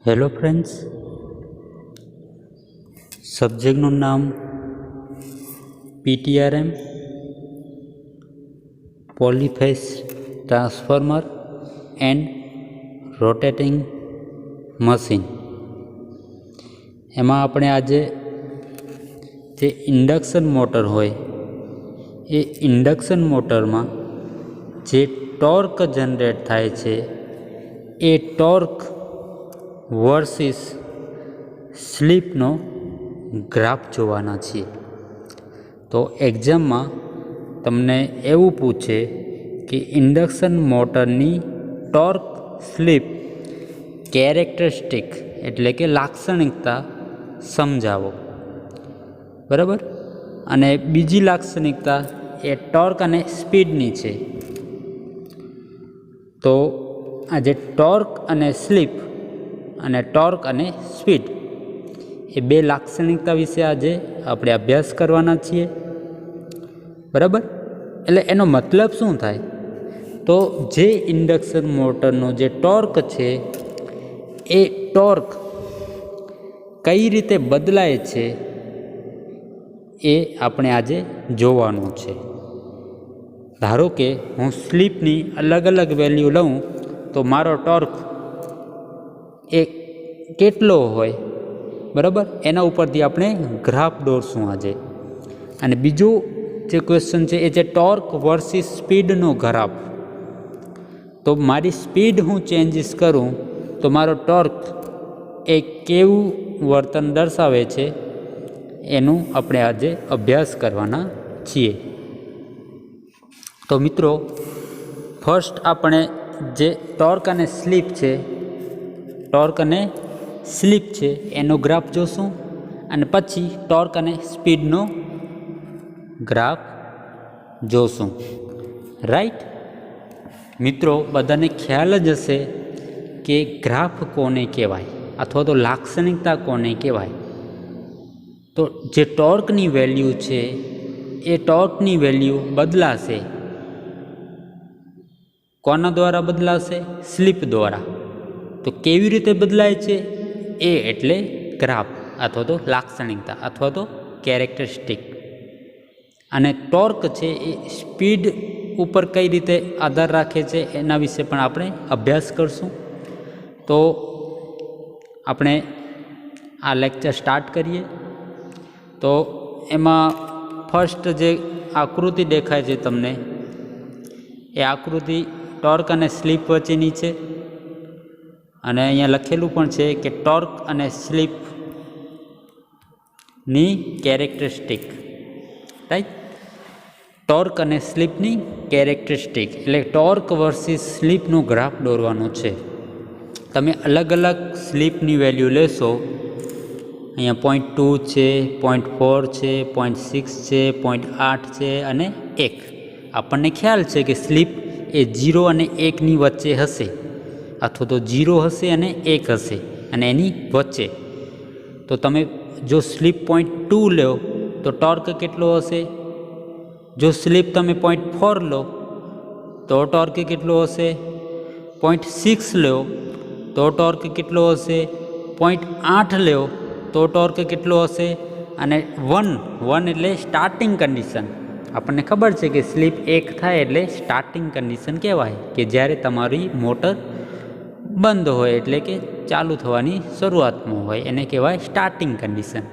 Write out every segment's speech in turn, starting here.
Hello friends, સબ્જેક્ટનું નામ PTRM polyphase transformer and rotating machine. એમાં આપણે આજે જે ઇન્ડક્શન મોટર હોય એ ઇન્ડક્શન મોટરમાં જે ટોર્ક જનરેટ થાય છે એ ટોર્ક વર્સિસ સ્લીપનો ગ્રાફ જોવાના છીએ. તો એક્ઝામમાં તમને એવું પૂછે કે ઇન્ડક્શન મોટરની ટોર્ક સ્લીપ કેરેક્ટરિસ્ટિક એટલે કે લાક્ષણિકતા સમજાવો, બરાબર. અને બીજી લાક્ષણિકતા એ ટોર્ક અને સ્પીડની છે. તો આજે ટોર્ક અને સ્લીપ અને ટોર્ક અને સ્પીડ એ બે લાક્ષણિકતા વિશે આજે આપણે અભ્યાસ કરવાના છીએ, બરાબર. એટલે એનો મતલબ શું થાય? તો જે ઇન્ડક્શન મોટરનો જે ટોર્ક છે એ ટોર્ક કઈ રીતે બદલાય છે એ આપણે આજે જોવાનું છે. ધારો કે હું સ્લીપની અલગ અલગ વેલ્યુ લઉં તો મારો ટોર્ક એ કેટલો હોય, બરાબર, એના ઉપરથી આપણે ગ્રાફ દોરશું આજે. અને બીજું જે ક્વેશ્ચન છે એ છે ટોર્ક વર્સિસ સ્પીડનો ગ્રાફ. તો મારી સ્પીડ હું ચેન્જીસ કરું તો મારો ટોર્ક એ કેવું વર્તન દર્શાવે છે એનું આપણે આજે અભ્યાસ કરવાના છીએ. તો મિત્રો, ફર્સ્ટ આપણે જે ટોર્ક અને સ્લીપ છે, ટોર્ક અને સ્લીપ છે એનો ગ્રાફ જોશું અને પછી ટોર્ક અને સ્પીડનો ગ્રાફ જોશું, રાઈટ. મિત્રો, બધાને ખ્યાલ જ હશે કે ગ્રાફ કોને કહેવાય અથવા તો લાક્ષણિકતા કોને કહેવાય. તો જે ટોર્કની વેલ્યુ છે એ ટોર્કની વેલ્યુ બદલાશે. કોના દ્વારા બદલાશે? સ્લીપ દ્વારા. તો કેવી રીતે બદલાય છે એ એટલે ગ્રાફ અથવા તો લાક્ષણિકતા અથવા તો કેરેક્ટરિસ્ટિક. અને ટોર્ક છે એ સ્પીડ ઉપર કઈ રીતે આધાર રાખે છે એના વિશે પણ આપણે અભ્યાસ કરશું. તો આપણે આ લેક્ચર સ્ટાર્ટ કરીએ. તો એમાં ફર્સ્ટ જે આકૃતિ દેખાય છે તમને, એ આકૃતિ ટોર્ક અને સ્લીપ વચ્ચેની છે. અને અહીંયા લખેલું પણ છે કે ટોર્ક અને સ્લીપની કેરેક્ટરિસ્ટિક, રાઈટ. ટોર્ક અને સ્લીપની કેરેક્ટરિસ્ટિક એટલે ટોર્ક વર્સિસ સ્લીપનો ગ્રાફ દોરવાનો છે. તમે અલગ અલગ સ્લીપની વેલ્યુ લેશો. અહીંયા 0.2 છે, 0.4 છે, 0.6 છે, 0.8 છે અને 1. આપણને ખ્યાલ છે કે સ્લીપ એ 0 અને 1ની વચ્ચે હશે અથવા તો 0 હશે અને 1 હશે અને એની વચ્ચે. તો તમે જો સ્લીપ 0.2 લો તો ટોર્ક કેટલો હશે? જો સ્લીપ તમે 0.4 લો તો ટોર્ક કેટલો હશે? 0.6 લો તો ટોર્ક કેટલો હશે? 0.8 લો તો ટોર્ક કેટલો હશે? અને 1 એટલે સ્ટાર્ટિંગ કન્ડિશન. આપણને ખબર છે કે સ્લીપ 1 થાય એટલે સ્ટાર્ટિંગ કન્ડિશન કહેવાય, કે જ્યારે તમારી મોટર બંધ હોય એટલે કે ચાલુ થવાની શરૂઆતમાં હોય એને કહેવાય સ્ટાર્ટિંગ કન્ડિશન.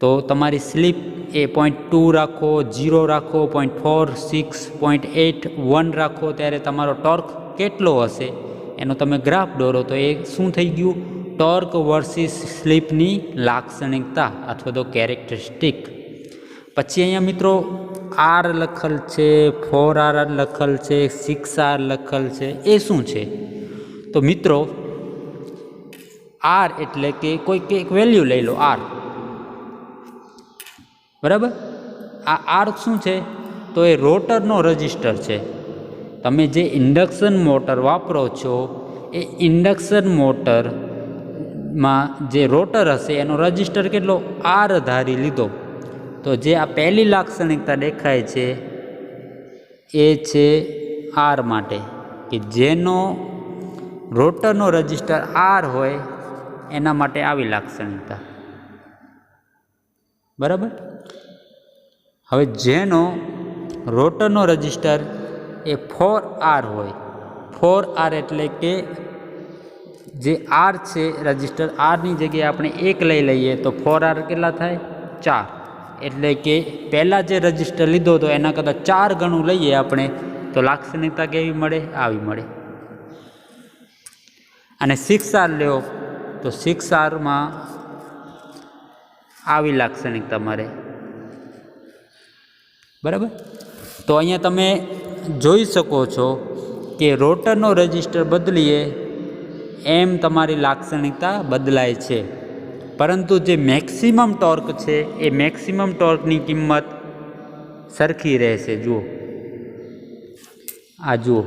તો તમારી સ્લીપ એ 0.2 રાખો, 0 રાખો, 0.4, 6, 0.8, 1 રાખો ત્યારે તમારો ટોર્ક કેટલો હશે એનો તમે ગ્રાફ દોરો. તો એ શું થઈ ગયું? ટોર્ક વર્સિસ સ્લીપની લાક્ષણિકતા અથવા તો કેરેક્ટરિસ્ટિક. પછી અહીંયા મિત્રો R લખેલ છે, 4R લખેલ છે, 6R લખેલ છે. એ શું છે? તો મિત્રો, R એટલે કે કોઈ એક વેલ્યુ લઈ લો, R, બરાબર. આ R શું છે? તો એ રોટરનો રજિસ્ટર છે. તમે જે ઇન્ડક્શન મોટર વાપરો છો એ ઇન્ડક્શન મોટરમાં જે રોટર હશે એનો રજિસ્ટર કેટલો? R ધારી લીધો. તો જે આ પહેલી લાક્ષણિકતા દેખાય છે એ છે R માટે, કે જેનો રોટરનો રજિસ્ટર R હોય એના માટે આવી લાક્ષણિકતા, બરાબર. હવે જેનો રોટરનો રજિસ્ટર એ 4R હોય, 4R એટલે કે જે R છે રજિસ્ટર, Rની જગ્યાએ આપણે 1 લઈ લઈએ તો 4R કેટલા થાય? 4. એટલે કે પહેલાં જે રજિસ્ટર લીધો હતો એના કરતાં 4 ગણું લઈએ આપણે તો લાક્ષણિકતા કેવી મળે? આવી મળે. અને 6R લ્યો તો 6Rમાં આવી લાક્ષણિકતા મળે, બરાબર. તો અહીંયા તમે જોઈ શકો છો કે રોટરનો રજિસ્ટર બદલીએ એમ તમારી લાક્ષણિકતા બદલાય છે, પરંતુ જે મેક્સિમમ ટોર્ક છે એ મેક્સિમમ ટોર્કની કિંમત સરખી રહેશે. જુઓ, આ જુઓ,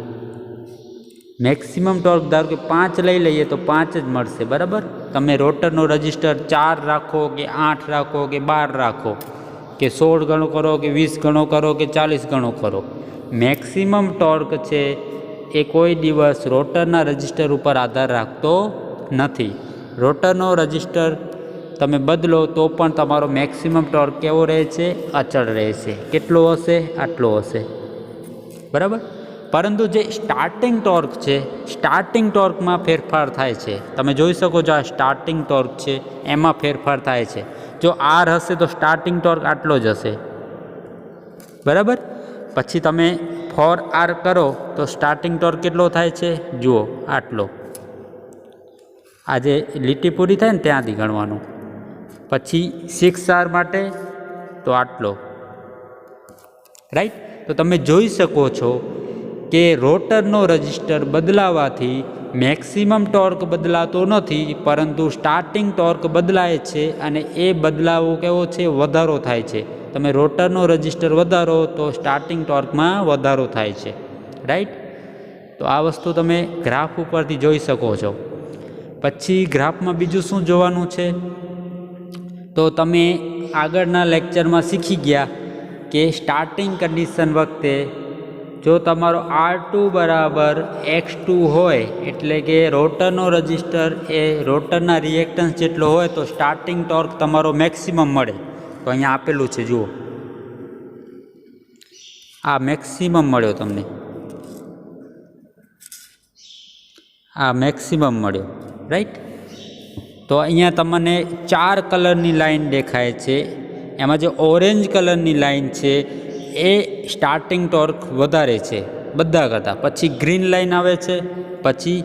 મેક્સિમમ ટોર્ક ધારો કે 5 લઈ લઈએ તો 5 જ મળશે, બરાબર. તમે રોટરનો રજિસ્ટર 4 રાખો કે 8 રાખો કે 12 રાખો કે 16 ગણો કરો કે 20 ગણો કરો કે 40 ગણો કરો, મેક્સિમમ ટોર્ક છે એ કોઈ દિવસ રોટરના રજિસ્ટર ઉપર આધાર રાખતો નથી. રોટરનો રજિસ્ટર તમે બદલો તો પણ તમારો મેક્સિમમ ટોર્ક કેવો રહે છે? અચળ રહે છે. કેટલો હશે? આટલો હશે, બરાબર. પરંતુ જે સ્ટાર્ટિંગ ટોર્ક છે, સ્ટાર્ટિંગ ટોર્કમાં ફેરફાર થાય છે. તમે જોઈ શકો છો આ સ્ટાર્ટિંગ ટોર્ક છે એમાં ફેરફાર થાય છે. જો R હશે તો સ્ટાર્ટિંગ ટોર્ક આટલો જ હશે, બરાબર. પછી તમે 4R કરો તો સ્ટાર્ટિંગ ટોર્ક કેટલો થાય છે? જુઓ, આટલો. આ જે લીટી પૂરી થાય ને ત્યાંથી ગણવાનું. પછી 6R માટે તો આટલો, રાઈટ. તો તમે જોઈ શકો છો કે રોટરનો રજિસ્ટર બદલાવાથી મેક્સિમમ ટોર્ક બદલાતો નથી, પરંતુ સ્ટાર્ટિંગ ટોર્ક બદલાય છે અને એ બદલાવો કેવો છે? વધારો થાય છે. તમે રોટરનો રજિસ્ટર વધારો તો સ્ટાર્ટિંગ ટોર્કમાં વધારો થાય છે, રાઈટ. તો આ વસ્તુ તમે ગ્રાફ ઉપરથી જોઈ શકો છો. પછી ગ્રાફમાં બીજું શું જોવાનું છે? તો તમે આગળના લેક્ચરમાં શીખી ગયા કે સ્ટાર્ટિંગ કન્ડિશન વખતે જો તમારો R2 બરાબર X2 હોય, એટલે કે રોટરનો રજિસ્ટર એ રોટરના રિએક્ટન્સ જેટલો હોય તો સ્ટાર્ટિંગ ટોર્ક તમારો મેક્સિમમ મળે. તો અહીંયા આપેલું છે, જુઓ, આ મેક્સિમમ મળ્યો તમને, આ મેક્સિમમ મળ્યો, રાઈટ. તો અહીંયા તમને 4 કલરની લાઈન દેખાય છે. એમાં જે ઓરેન્જ કલરની લાઈન છે એ સ્ટાર્ટિંગ ટોર્ક વધારે છે બધા કરતાં. પછી ગ્રીન લાઈન આવે છે, પછી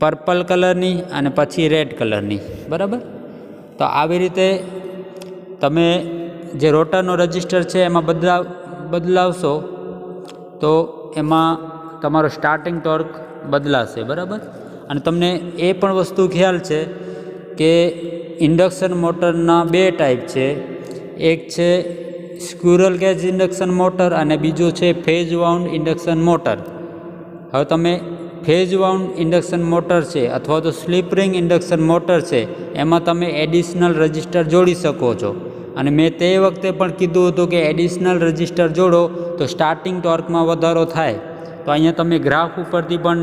પર્પલ કલરની અને પછી રેડ કલરની, બરાબર. તો આવી રીતે તમે જે રોટરનો રજિસ્ટર છે એમાં બદલાવશો તો એમાં તમારો સ્ટાર્ટિંગ ટોર્ક બદલાશે, બરાબર. અને તમને એ પણ વસ્તુ ખ્યાલ છે કે ઇન્ડક્શન મોટરના 2 ટાઈપ છે. એક છે સ્ક્વિરલ કેજ ઇન્ડક્શન મોટર અને બીજું છે ફેઝ વાઉન્ડ ઇન્ડક્શન મોટર. હવે તમે ફેઝ વાઉન્ડ ઇન્ડક્શન મોટર છે અથવા તો સ્લિપ રિંગ ઇન્ડક્શન મોટર છે એમાં તમે એડિશનલ રજિસ્ટર જોડી શકો છો. અને મેં તે વખતે પણ કીધું હતું કે એડિશનલ રજિસ્ટર જોડો તો સ્ટાર્ટિંગ ટોર્કમાં વધારો થાય. તો અહીંયા તમે ગ્રાફ ઉપરથી પણ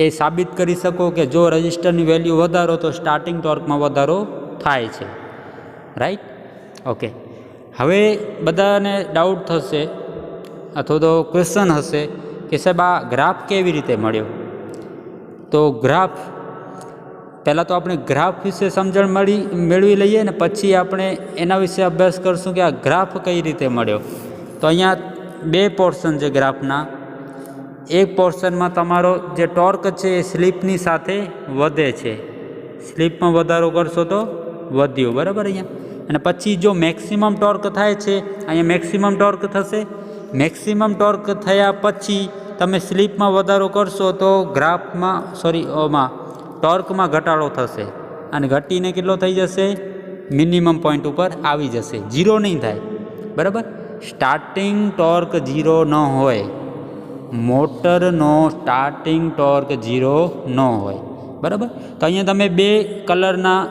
એ સાબિત કરી શકો કે જો રજિસ્ટરની વેલ્યુ વધારો તો સ્ટાર્ટિંગ ટોર્કમાં વધારો થાય છે, રાઈટ. ઓકે, હવે બધાને ડાઉટ થશે અથવા તો ક્વેશ્ચન હશે કે સાહેબ આ ગ્રાફ કેવી રીતે મળ્યો? તો ગ્રાફ પહેલાં તો આપણે ગ્રાફ વિશે સમજણ મેળવી લઈએ ને પછી આપણે એના વિશે અભ્યાસ કરશું કે આ ગ્રાફ કઈ રીતે મળ્યો. તો અહીંયા 2 પોર્શન છે ગ્રાફના. એક પોર્શનમાં તમારો જે ટોર્ક છે એ સ્લીપની સાથે વધે છે, સ્લીપમાં વધારો કરશો તો વધ્યો, બરાબર. અહીંયા અને પછી જો મેક્સિમમ ટોર્ક થાય છે અહીંયા મેક્સિમમ ટોર્ક થશે. મેક્સિમમ ટોર્ક થયા પછી તમે સ્લીપમાં વધારો કરશો તો ગ્રાફમાં ટોર્કમાં ઘટાડો થશે અને ઘટીને કેટલો થઈ જશે? મિનિમમ પોઈન્ટ ઉપર આવી જશે, 0 નહીં થાય, બરાબર. સ્ટાર્ટિંગ ટોર્ક 0 ન હોય, મોટરનો સ્ટાર્ટિંગ ટોર્ક 0 ન હોય, બરાબર. તો અહીંયા તમે 2 કલરના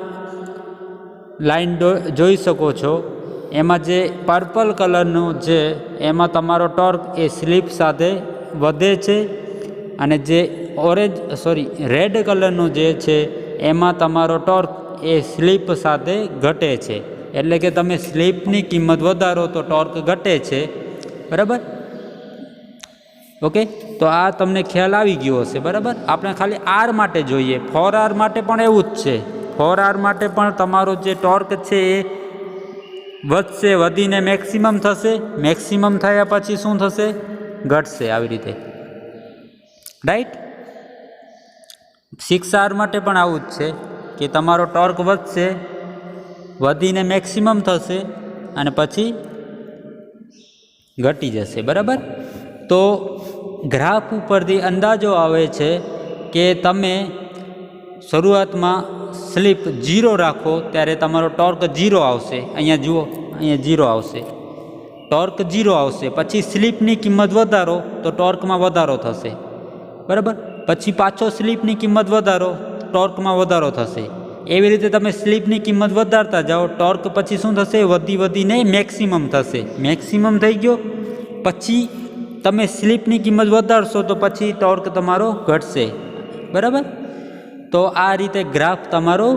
લાઈન જોઈ શકો છો. એમાં જે પર્પલ કલરનું છે એમાં તમારો ટોર્ક એ સ્લીપ સાથે વધે છે અને જે રેડ કલરનું જે છે એમાં તમારો ટોર્ક એ સ્લીપ સાથે ઘટે છે, એટલે કે તમે સ્લીપની કિંમત વધારો તો ટોર્ક ઘટે છે, બરાબર. ઓકે, તો આ તમને ખ્યાલ આવી ગયો હશે, બરાબર. આપણે ખાલી આર માટે જોઈએ, 4R માટે પણ એવું જ છે. 4R માટે પણ તમારો જે ટોર્ક છે એ વધશે, વધીને મેક્સિમમ થશે, મેક્સિમમ થયા પછી શું થશે, ઘટશે, આવી રીતે, રાઈટ. 6R માટે પણ આવું જ છે કે તમારો ટોર્ક વધશે, વધીને મેક્સિમમ થશે અને પછી ઘટી જશે, બરાબર. તો ગ્રાફ ઉપરથી અંદાજો આવે છે કે તમે શરૂઆતમાં સ્લીપ 0 રાખો ત્યારે તમારો ટોર્ક 0 આવશે. અહીંયા જુઓ, અહીંયા 0 આવશે, ટોર્ક 0 આવશે. પછી સ્લીપની કિંમત વધારો તો ટોર્કમાં વધારો થશે, બરાબર. પછી પાછો સ્લીપની કિંમત વધારો, ટોર્કમાં વધારો થશે. એવી રીતે તમે સ્લીપની કિંમત વધારતા જાઓ, ટોર્ક પછી શું થશે, વધીને મેક્સિમમ થશે. મેક્સિમમ થઈ ગયો પછી તમે સ્લીપની કિંમત વધારશો તો પછી ટોર્ક તમારો ઘટશે, બરાબર. તો આ રીતે ગ્રાફ તમારો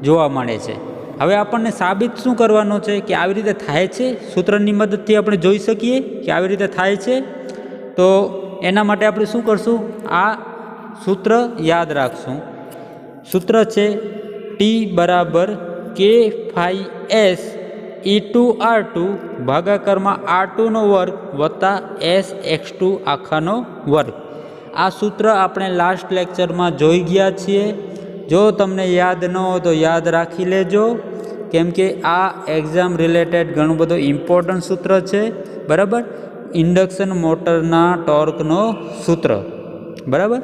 જોવા મળે છે. હવે આપણને સાબિત શું કરવાનું છે કે આવી રીતે થાય છે, સૂત્રની મદદથી આપણે જોઈ શકીએ કે આવી રીતે થાય છે. તો એના માટે આપણે શું કરશું, આ સૂત્ર યાદ રાખશું. સૂત્ર છે T=K∅S E2R2 ભાગાકારમાં R2 વર્ગ વત્તા SX2 આખાનો વર્ગ. આ સૂત્ર આપણે લાસ્ટ લેક્ચરમાં જોઈ ગયા છીએ. જો તમને યાદ ન હોય તો યાદ રાખી લેજો, કેમ કે આ એક્ઝામ રિલેટેડ ઘણું બધું ઇમ્પોર્ટન્ટ સૂત્ર છે, બરાબર. ઇન્ડક્શન મોટરના ટોર્કનો સૂત્ર, બરાબર.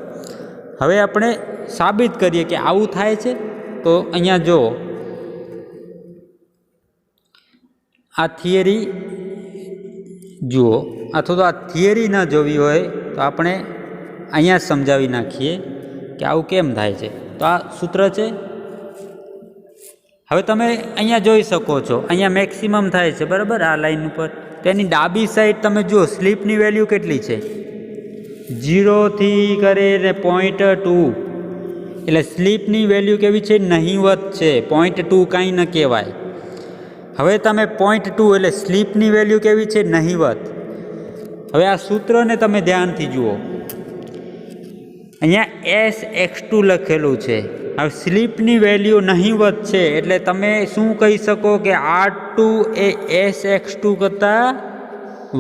હવે આપણે સાબિત કરીએ કે આવું થાય છે. તો અહીંયા જુઓ, આ થિયરી જુઓ, અથવા તો આ થિયરી ન જોવી હોય તો આપણે અહીંયા સમજાવી નાખીએ કે આવું કેમ થાય છે. તો આ સૂત્ર છે. હવે તમે અહીંયા જોઈ શકો છો, અહીંયા મેક્સિમમ થાય છે, બરાબર, આ લાઈન ઉપર. તેની ડાબી સાઈડ તમે જુઓ, સ્લીપની વેલ્યુ કેટલી છે, 0 થી કરીને 0.2. એટલે સ્લીપની વેલ્યુ કેવી છે, નહીવત છે. 0.2 કાંઈ ન કહેવાય. હવે તમે 0.2 એટલે સ્લીપની વેલ્યુ કેવી છે, નહીવત. હવે આ સૂત્રને તમે ધ્યાનથી જુઓ, અહીંયા SX2 લખેલું છે. હવે સ્લીપની વેલ્યુ નહીવત છે એટલે તમે શું કહી શકો કે R2 એ SX2 કરતાં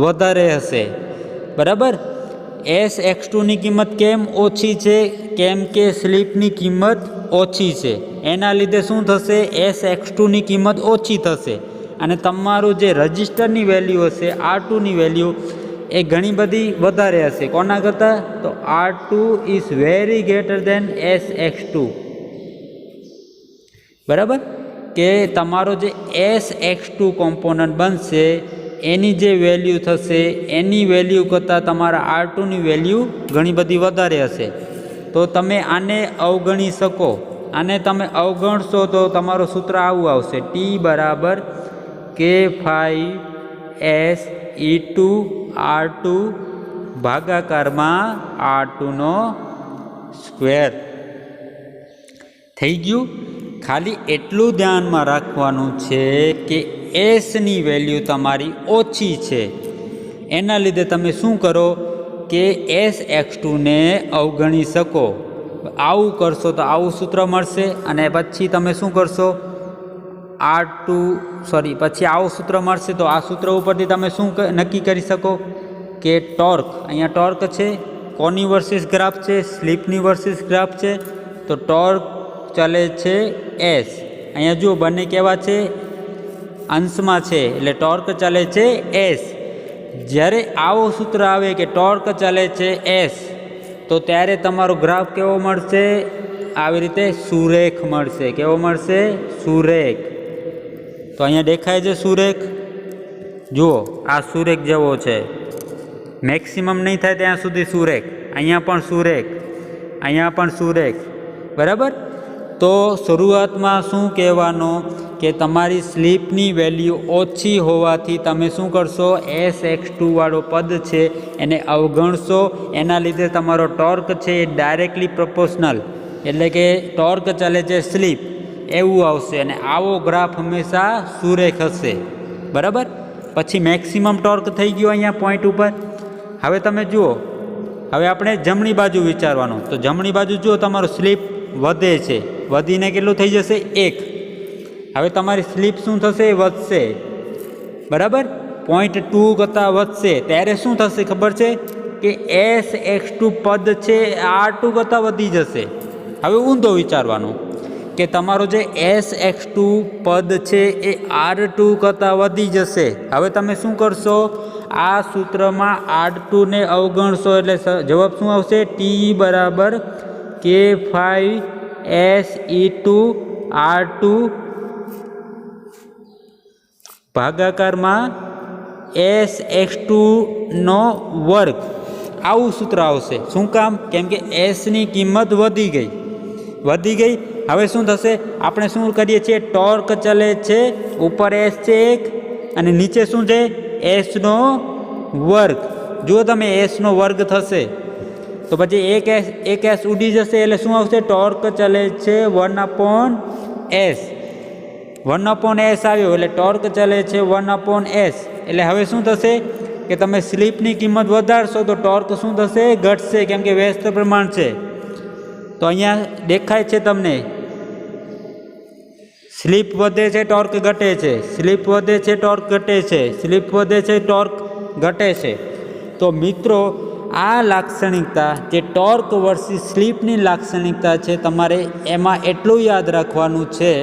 વધારે હશે, બરાબર. SX2ની કિંમત કેમ ઓછી છે, કેમ કે સ્લીપની કિંમત ઓછી છે. એના લીધે શું થશે, SX2ની કિંમત ઓછી થશે અને તમારું જે રજિસ્ટરની વેલ્યુ હશે, R2ની વેલ્યુ એ ઘણી બધી વધારે હશે. કોના કરતાં, તો R2 is very greater than SX2, બરાબર. કે તમારો જે SX2 કોમ્પોનન્ટ બનશે એની જે વેલ્યુ થશે એની વેલ્યુ કરતાં તમારા R2ની વેલ્યુ ઘણી બધી વધારે હશે. તો તમે આને અવગણી શકો. આને તમે અવગણશો તો તમારું સૂત્ર આવું આવશે, T=K∅S E2R2 ભાગાકારમાં R2². થઈ ગયું. ખાલી એટલું ધ્યાનમાં રાખવાનું છે કે એસની વેલ્યુ તમારી ઓછી છે. એના લીધે તમે શું કરો કે SX2ને અવગણી શકો. આવું કરશો તો આવું સૂત્ર મળશે અને પછી તમે શું કરશો, પછી આવું સૂત્ર મળશે. તો આ સૂત્ર ઉપરથી તમે શું નક્કી કરી શકો કે ટોર્ક, અહીંયા ટોર્ક છે, કોની વર્સિસ ગ્રાફ છે, સ્લીપની વર્સિસ ગ્રાફ છે. તો ટોર્ક ચાલે છે S. અહીંયા જુઓ, બંને કેવા છે, અંશમાં છે, એટલે ટોર્ક ચાલે છે S. જ્યારે આવો સૂત્ર આવે કે ટોર્ક ચાલે છે S, તો ત્યારે તમારો ગ્રાફ કેવો મળશે, આવી રીતે સુરેખ મળશે. કેવો મળશે, સુરેખ. તો અહીંયા દેખાય છે સુરેખ, જુઓ આ સુરેખ જેવો છે. મેક્સિમમ નહીં થાય ત્યાં સુધી સુરેખ. અહીંયા પણ સુરેખ, અહીંયા પણ સુરેખ, બરાબર. તો શરૂઆતમાં શું કહેવાનું કે તમારી સ્લીપની વેલ્યુ ઓછી હોવાથી તમે શું કરશો, SX2 વાળો પદ છે એને અવગણશો. એના લીધે તમારો ટોર્ક છે એ ડાયરેક્ટલી પ્રોપોર્શનલ, એટલે કે ટોર્ક ચાલે છે સ્લીપ એવું આવશે. અને આવો ગ્રાફ હંમેશા સુરેખ હશે. બરાબર. પછી મેક્સિમમ ટોર્ક થઈ ગયો અહીંયા પોઈન્ટ ઉપર. હવે તમે જુઓ, હવે આપણે જમણી બાજુ વિચારવાનું. તો જમણી બાજુ જુઓ, તમારો સ્લીપ વધે છે, વધીને કેટલું થઈ જશે 1. હવે તમારી સ્લીપ શું થશે, વધશે. બરાબર. 0.2 કરતાં વધશે ત્યારે શું થશે ખબર છે કે SX2 પદ છે R2 કરતાં વધી જશે. હવે ઊંધો વિચારવાનું કે તમારો જે SX2 પદ છે એ R2 કરતાં વધી જશે. હવે તમે શું કરશો, આ સૂત્રમાં R2 ને અવગણશો એટલે જવાબ શું આવશે, T બરાબર K5SE2R2 ભાગાકારમાં SX2 નો વર્ગ. આવું સૂત્ર આવશે. શું કામ, કેમ કે એસની કિંમત વધી ગઈ. હવે શું થશે, આપણે શું કરીએ છીએ, ટોર્ક ચલે છે, ઉપર એસ છે 1 અને નીચે શું છે, એસનો વર્ગ. જુઓ તમે, એસનો વર્ગ થશે તો પછી એક એસ ઉડી જશે એટલે શું આવશે, ટોર્ક ચલે છે 1/s. 1/s આવ્યો એટલે ટોર્ક ચલે છે 1/s. એટલે હવે શું થશે કે તમે સ્લીપની કિંમત વધારશો તો ટોર્ક શું થશે, ઘટશે, કેમ કે વ્યસ્ત પ્રમાણ છે. તો અહીંયા દેખાય છે તમને, સ્લીપ વધે છે ટોર્ક ઘટે છે, સ્લીપ વધે છે ટોર્ક ઘટે છે, સ્લીપ વધે છે ટોર્ક ઘટે છે. તો મિત્રો આ લાક્ષણિકતા જે ટોર્ક વર્સિસ સ્લીપની લાક્ષણિકતા છે, તમારે એમાં એટલું યાદ રાખવાનું છે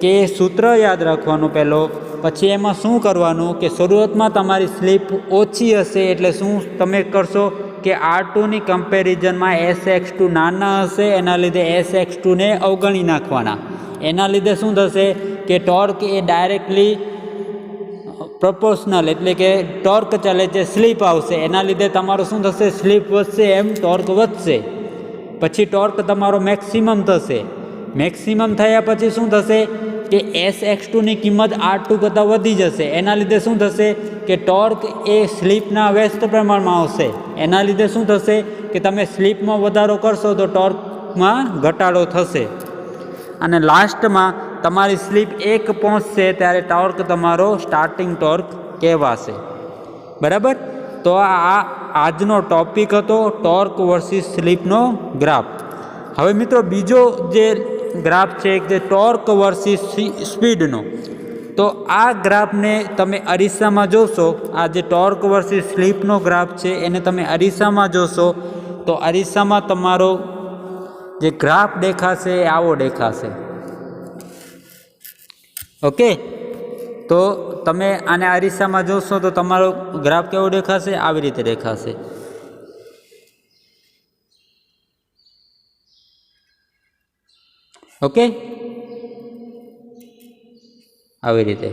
કે સૂત્ર યાદ રાખવાનું પહેલો. પછી એમાં શું કરવાનું કે શરૂઆતમાં તમારી સ્લીપ ઓછી હશે એટલે શું તમે કરશો કે R2ની કમ્પેરિઝનમાં SX2 નાના હશે, એના લીધે SX2 ને અવગણી નાખવાના. એના લીધે શું થશે કે ટોર્ક એ ડાયરેક્ટલી પ્રોપોર્શનલ, એટલે કે ટોર્ક ચાલે છે સ્લીપ આવશે. એના લીધે તમારું શું થશે, સ્લીપ વધશે એમ ટોર્ક વધશે. પછી ટોર્ક તમારો મેક્સિમમ થશે. મેક્સિમમ થયા પછી શું થશે કે SX2ની કિંમત R2 કરતાં વધી જશે. એના લીધે શું થશે કે ટોર્ક એ સ્લીપના વ્યસ્ત પ્રમાણમાં આવશે. એના લીધે શું થશે કે તમે સ્લીપમાં વધારો કરશો તો ટોર્કમાં ઘટાડો થશે. અને લાસ્ટમાં તમારી સ્લીપ 1 પહોંચશે ત્યારે ટોર્ક તમારો સ્ટાર્ટિંગ ટોર્ક કહેવાશે. બરાબર. તો આ આજનો ટોપિક હતો ટોર્ક વર્સિસ સ્લીપનો ગ્રાફ. હવે મિત્રો બીજો જે ગ્રાફ છે જે ટોર્ક વર્સિસ સ્પીડનો, તો આ ગ્રાફને તમે અરીસામાં જોશો, આ જે ટોર્ક વર્સિસ સ્લીપનો ગ્રાફ છે એને તમે અરીસામાં જોશો તો અરીસામાં તમારો જે ગ્રાફ દેખાશે એ આવો દેખાશે. ઓકે. તો તમે આને અરીસામાં જોશો તો તમારો ગ્રાફ કેવો દેખાશે, આવી રીતે દેખાશે. ઓકે, આવી રીતે.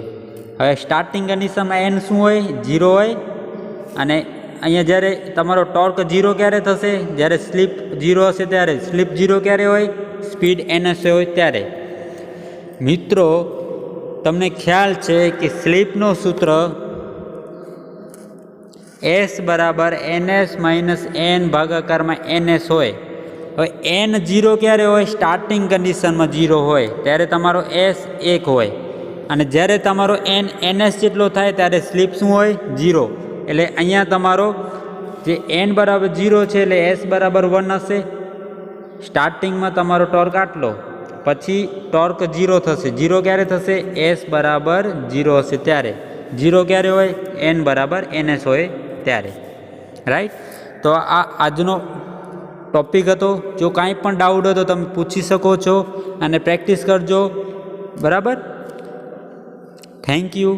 હવે સ્ટાર્ટિંગ કન્ડિશનમાં એન શું હોય, 0 હોય. અને અહીંયા જ્યારે તમારો ટોર્ક 0 ક્યારે થશે, જ્યારે સ્લીપ 0 હશે ત્યારે. સ્લીપ 0 ક્યારે હોય, સ્પીડ NS હોય ત્યારે. મિત્રો તમને ખ્યાલ છે કે સ્લીપનો સૂત્ર S બરાબર NS માઇનસ N ભાગાકારમાં NS હોય. હવે N 0 ક્યારે હોય, સ્ટાર્ટિંગ કન્ડિશનમાં 0 હોય ત્યારે તમારો S 1 હોય. અને જ્યારે તમારો N NS જેટલો થાય ત્યારે સ્લીપ શું હોય, 0. એટલે અહીંયા તમારો જે N બરાબર 0 છે એટલે S બરાબર 1 હશે. સ્ટાર્ટિંગમાં તમારો ટોર્ક આટલો, પછી ટોર્ક 0 થશે. 0 ક્યારે થશે, S બરાબર 0 હશે ત્યારે. 0 ક્યારે હોય, N બરાબર NS હોય ત્યારે. રાઈટ. તો આ આજનો ટોપિક હતો. જો કાંઈ પણ ડાઉટ હોય તો તમે પૂછી શકો છો અને પ્રેક્ટિસ કરજો. બરાબર. Thank you.